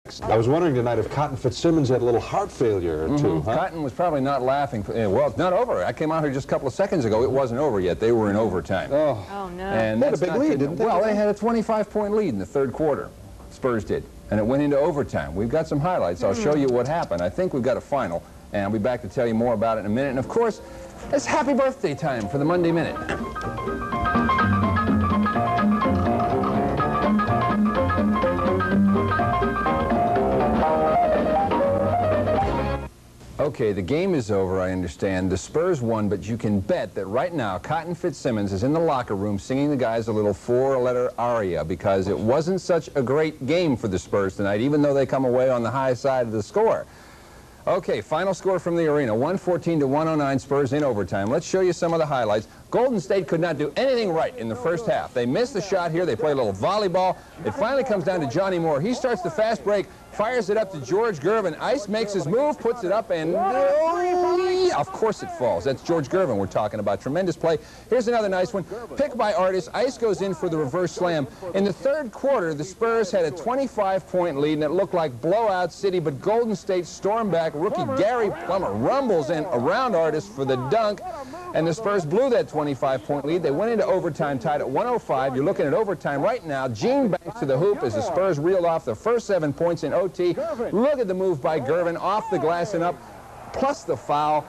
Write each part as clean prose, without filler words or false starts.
I was wondering tonight if Cotton Fitzsimmons had a little heart failure or two. Huh? Cotton was probably not laughing. Well, it's not over. I came out here just a couple of seconds ago. It wasn't over yet. They were in overtime. Oh no. And they had a big lead, didn't they? Well, they had a 25-point lead in the third quarter. Spurs did. And it went into overtime. We've got some highlights. I'll show you what happened. I think we've got a final. And I'll be back to tell you more about it in a minute. And, of course, it's happy birthday time for the Monday Minute. Okay, the game is over, I understand. The Spurs won, but you can bet that right now Cotton Fitzsimmons is in the locker room singing the guys a little four-letter aria because it wasn't such a great game for the Spurs tonight, even though they come away on the high side of the score. Okay, final score from the arena, 114 to 109, Spurs in overtime. Let's show you some of the highlights. Golden State could not do anything right in the first half. They missed the shot here. They play a little volleyball. It finally comes down to Johnny Moore. He starts the fast break, fires it up to George Gervin. Ice makes his move, puts it up, and of course it falls. That's George Gervin we're talking about. Tremendous play. Here's another nice one. Picked by Artis. Ice goes in for the reverse slam. In the third quarter, the Spurs had a 25-point lead, and it looked like blowout city, but Golden State stormed back. Rookie Gary Plummer rumbles in around Artis for the dunk, and the Spurs blew that 25-point lead. They went into overtime tied at 105. You're looking at overtime right now. Gene Banks to the hoop as the Spurs reeled off the first 7 points in OT. Look at the move by Gervin off the glass and up, plus the foul.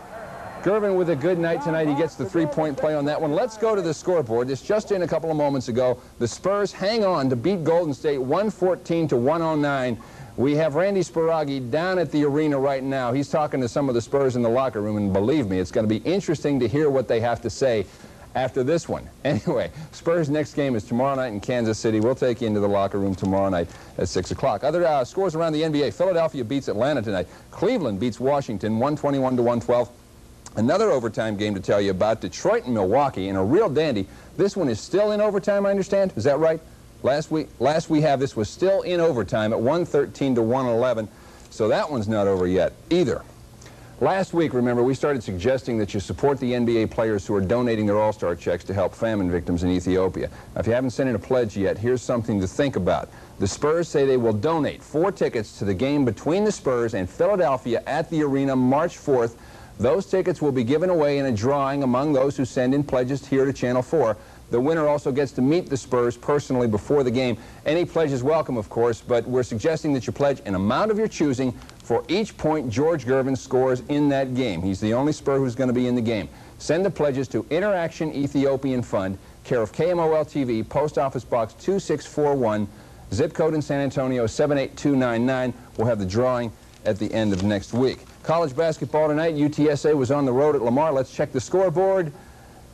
Gervin with a good night tonight. He gets the three-point play on that one. Let's go to the scoreboard. This just in a couple of moments ago. The Spurs hang on to beat Golden State 114 to 109. We have Randy Sparagi down at the arena right now. He's talking to some of the Spurs in the locker room, and believe me, it's going to be interesting to hear what they have to say after this one. Anyway, Spurs' next game is tomorrow night in Kansas City. We'll take you into the locker room tomorrow night at 6 o'clock. Other scores around the NBA. Philadelphia beats Atlanta tonight. Cleveland beats Washington 121 to 112. Another overtime game to tell you about, Detroit and Milwaukee, and a real dandy. This one is still in overtime, I understand. Is that right? Last we have this was still in overtime at 113 to 111, so that one's not over yet either. Last week, remember, we started suggesting that you support the NBA players who are donating their All-Star checks to help famine victims in Ethiopia. Now, if you haven't sent in a pledge yet, here's something to think about. The Spurs say they will donate 4 tickets to the game between the Spurs and Philadelphia at the arena March 4th. Those tickets will be given away in a drawing among those who send in pledges here to Channel 4. The winner also gets to meet the Spurs personally before the game. Any pledge is welcome, of course, but we're suggesting that you pledge an amount of your choosing for each point George Gervin scores in that game. He's the only Spur who's going to be in the game. Send the pledges to Interaction Ethiopian Fund, care of KMOL-TV, Post Office Box 2641, zip code in San Antonio 78299. We'll have the drawing at the end of next week. College basketball tonight. UTSA was on the road at Lamar. Let's check the scoreboard.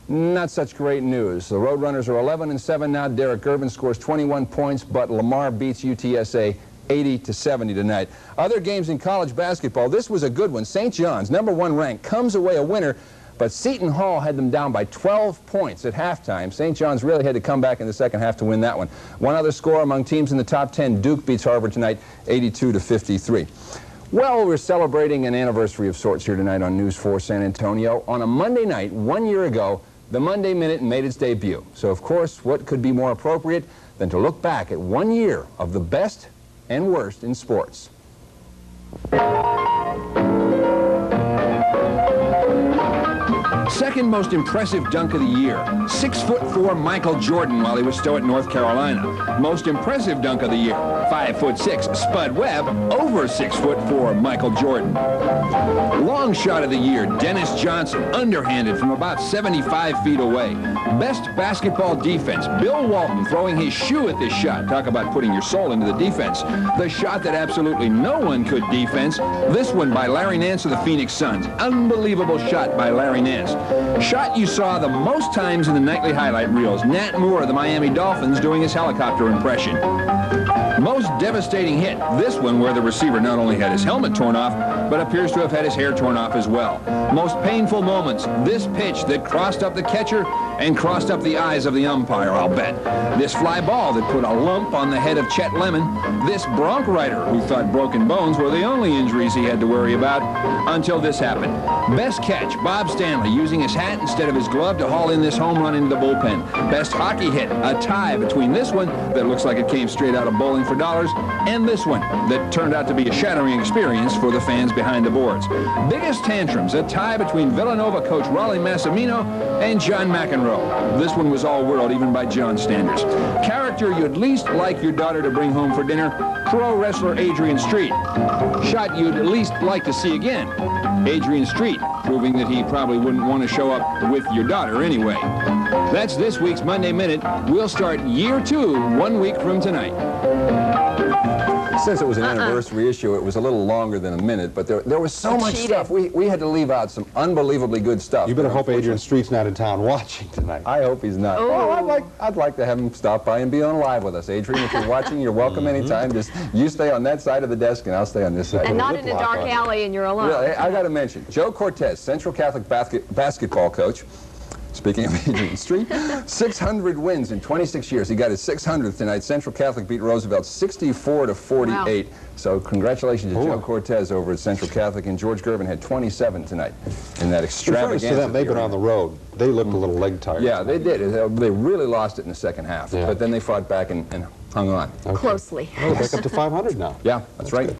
Not such great news. The Roadrunners are 11-7 now. Derek Gervin scores 21 points, but Lamar beats UTSA 80-70 tonight. Other games in college basketball. This was a good one. St. John's, #1 ranked, comes away a winner, but Seton Hall had them down by 12 points at halftime. St. John's really had to come back in the second half to win that one. One other score among teams in the top 10. Duke beats Harvard tonight 82-53. Well, we're celebrating an anniversary of sorts here tonight on News 4 San Antonio. On a Monday night, 1 year ago, the Monday Minute made its debut. So, of course, what could be more appropriate than to look back at 1 year of the best and worst in sports. Second most impressive dunk of the year, 6'4" Michael Jordan while he was still at North Carolina. Most impressive dunk of the year, 5'6" Spud Webb over 6'4" Michael Jordan. Long shot of the year, Dennis Johnson, underhanded from about 75 feet away. Best basketball defense, Bill Walton throwing his shoe at this shot. Talk about putting your soul into the defense. The shot that absolutely no one could defense, this one by Larry Nance of the Phoenix Suns. Unbelievable shot by Larry Nance. Shot you saw the most times in the nightly highlight reels. Nat Moore of the Miami Dolphins doing his helicopter impression. Most devastating hit, this one where the receiver not only had his helmet torn off, but appears to have had his hair torn off as well. Most painful moments, this pitch that crossed up the catcher and crossed up the eyes of the umpire, I'll bet. This fly ball that put a lump on the head of Chet Lemon. This bronc rider who thought broken bones were the only injuries he had to worry about until this happened. Best catch, Bob Stanley using his hat instead of his glove to haul in this home run into the bullpen. Best hockey hit, a tie between this one that looks like it came straight out of Bowling for Dollars and this one that turned out to be a shattering experience for the fans behind the boards. Biggest tantrums, a tie between Villanova coach Rollie Massimino and John McEnroe. This one was all world, even by John's standards. Character you'd least like your daughter to bring home for dinner, pro wrestler Adrian Street. Shot you'd least like to see again, Adrian Street, proving that he probably wouldn't want to show up with your daughter anyway. That's this week's Monday Minute. We'll start year 2 1 week from tonight. Since it was an anniversary issue, it was a little longer than a minute, but there was so much stuff. We had to leave out some unbelievably good stuff. You better hope Adrian Street's not in town watching tonight. I hope he's not. Well, I'd like to have him stop by and be on live with us. Adrian, if you're watching, you're welcome anytime. Just you stay on that side of the desk, and I'll stay on this side. And not in a dark alley, and you're alone. Really, I got to mention, Joe Cortez, Central Catholic basketball coach. Speaking of Adrian Street, 600 wins in 26 years. He got his 600th tonight. Central Catholic beat Roosevelt 64-48. Wow. So congratulations to Joe Cortez over at Central Catholic. And George Gervin had 27 tonight in that extravaganza. To them, they've been on the road. They looked a little leg tired. Yeah, they did. They really lost it in the second half. Yeah. But then they fought back and hung on. Closely. Well, they're back up to 500 now. Yeah, that's right. Good.